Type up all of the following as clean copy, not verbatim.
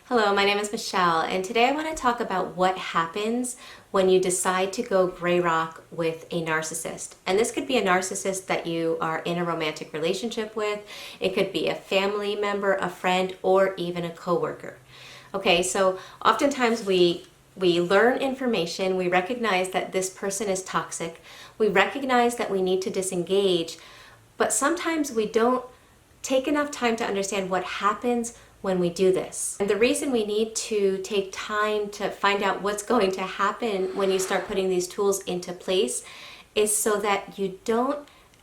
Hello, my name is Michelle, and today I want to talk about what happens when you decide to go gray rock with a narcissist. And this could be a narcissist that you are in a romantic relationship with. It could be a family member, a friend, or even a coworker. Okay, so oftentimes we learn information, we recognize that this person is toxic, we recognize that we need to disengage, but sometimes we don't take enough time to understand what happens when we do this. And the reason we need to take time to find out what's going to happen when you start putting these tools into place is so that you don't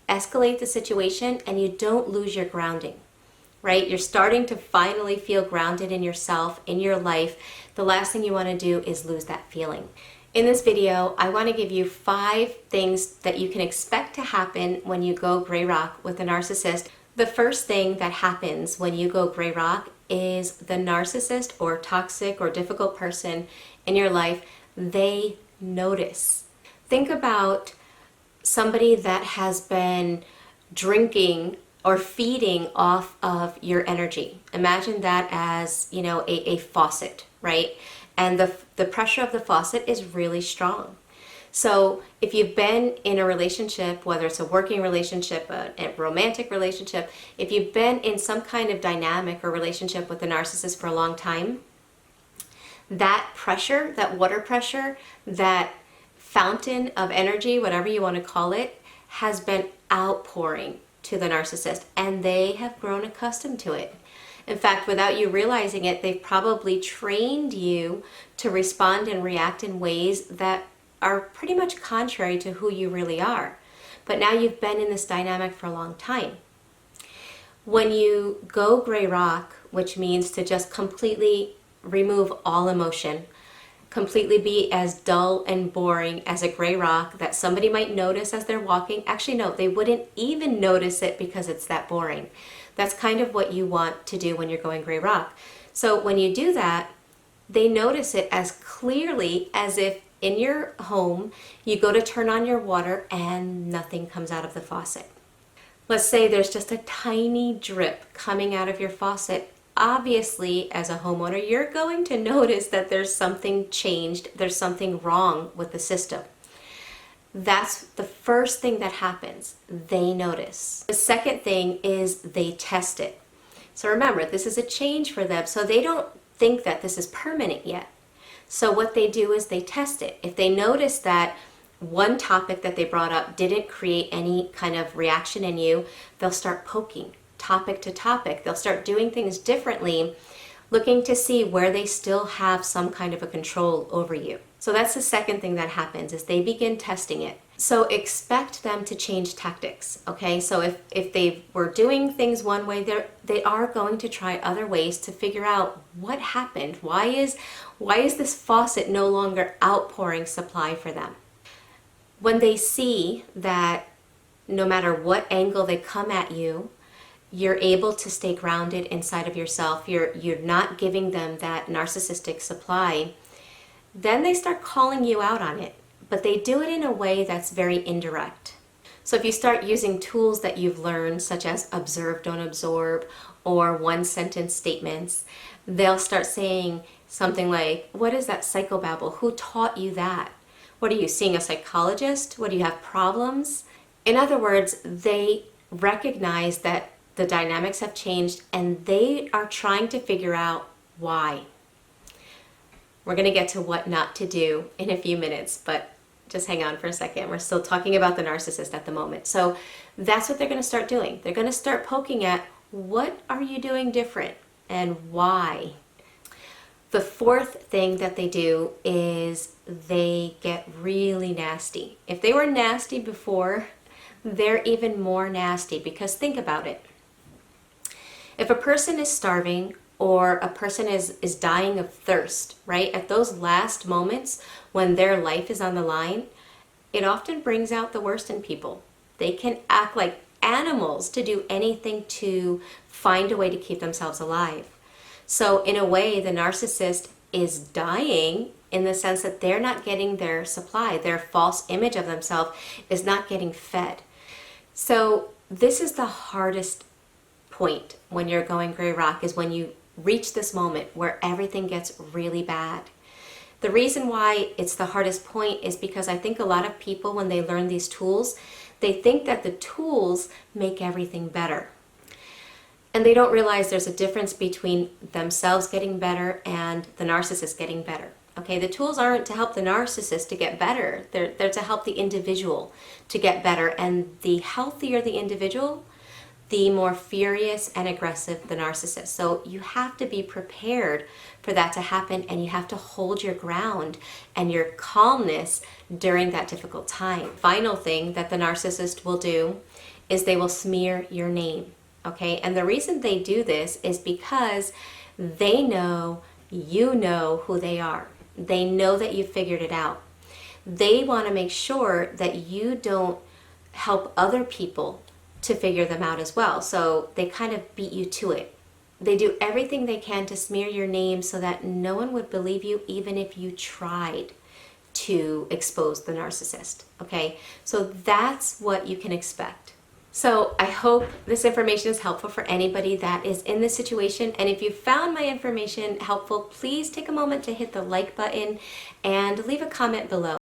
escalate the situation and you don't lose your grounding, right? You're starting to finally feel grounded in yourself, in your life. The last thing you want to do is lose that feeling. In this video, I want to give you 5 things that you can expect to happen when you go gray rock with a narcissist. The first thing that happens when you go gray rock is the narcissist or toxic or difficult person in your life, they notice. Think about somebody that has been drinking or feeding off of your energy. Imagine that as, a faucet, right? And the pressure of the faucet is really strong. So if you've been in a relationship, whether it's a working relationship, a romantic relationship, if you've been in some kind of dynamic or relationship with a narcissist for a long time, that pressure, that water pressure, that fountain of energy, whatever you want to call it, has been outpouring to the narcissist, and they have grown accustomed to it. In fact, without you realizing it, they've probably trained you to respond and react in ways that are pretty much contrary to who you really are. But now you've been in this dynamic for a long time. When you go gray rock, which means to just completely remove all emotion, completely be as dull and boring as a gray rock that somebody might notice as they're walking. Actually, no, they wouldn't even notice it because it's that boring. That's kind of what you want to do when you're going gray rock. So when you do that, they notice it as clearly as if in your home, you go to turn on your water and nothing comes out of the faucet. Let's say there's just a tiny drip coming out of your faucet. Obviously, as a homeowner, you're going to notice that there's something changed, there's something wrong with the system. That's the first thing that happens. They notice. The second thing is they test it. So remember, this is a change for them, so they don't think that this is permanent yet. So what they do is they test it. If they notice that one topic that they brought up didn't create any kind of reaction in you, they'll start poking topic to topic. They'll start doing things differently, looking to see where they still have some kind of a control over you. So that's the second thing that happens, is they begin testing it. So expect them to change tactics, okay? So if they were doing things one way, they are going to try other ways to figure out what happened. Why is this faucet no longer outpouring supply for them? When they see that no matter what angle they come at you, you're able to stay grounded inside of yourself, you're not giving them that narcissistic supply, then they start calling you out on it. But they do it in a way that's very indirect. So if you start using tools that you've learned, such as observe, don't absorb, or one-sentence statements, they'll start saying something like, what is that psychobabble? Who taught you that? What are you, seeing a psychologist? What, do you have problems? In other words, they recognize that the dynamics have changed and they are trying to figure out why. We're going to get to what not to do in a few minutes, but just hang on for a second. We're still talking about the narcissist at the moment. So that's what they're going to start doing. They're going to start poking at, what are you doing different and why? The fourth thing that they do is they get really nasty. If they were nasty before, they're even more nasty, because think about it. If a person is starving or a person is dying of thirst, right? At those last moments when their life is on the line, it often brings out the worst in people. They can act like animals to do anything to find a way to keep themselves alive. So in a way, the narcissist is dying in the sense that they're not getting their supply. Their false image of themselves is not getting fed. So this is the hardest point when you're going gray rock, is when you reach this moment where everything gets really bad. The reason why it's the hardest point is because I think a lot of people, when they learn these tools, they think that the tools make everything better. And they don't realize there's a difference between themselves getting better and the narcissist getting better. Okay, the tools aren't to help the narcissist to get better. They're to help the individual to get better. And the healthier the individual, the more furious and aggressive the narcissist. So you have to be prepared for that to happen, and you have to hold your ground and your calmness during that difficult time. Final thing that the narcissist will do is they will smear your name. Okay, and the reason they do this is because they know you know who they are. They know that you figured it out. They want to make sure that you don't help other people to figure them out as well. So they kind of beat you to it. They do everything they can to smear your name so that no one would believe you, even if you tried to expose the narcissist. Okay, so that's what you can expect. So I hope this information is helpful for anybody that is in this situation. And if you found my information helpful, please take a moment to hit the like button and leave a comment below.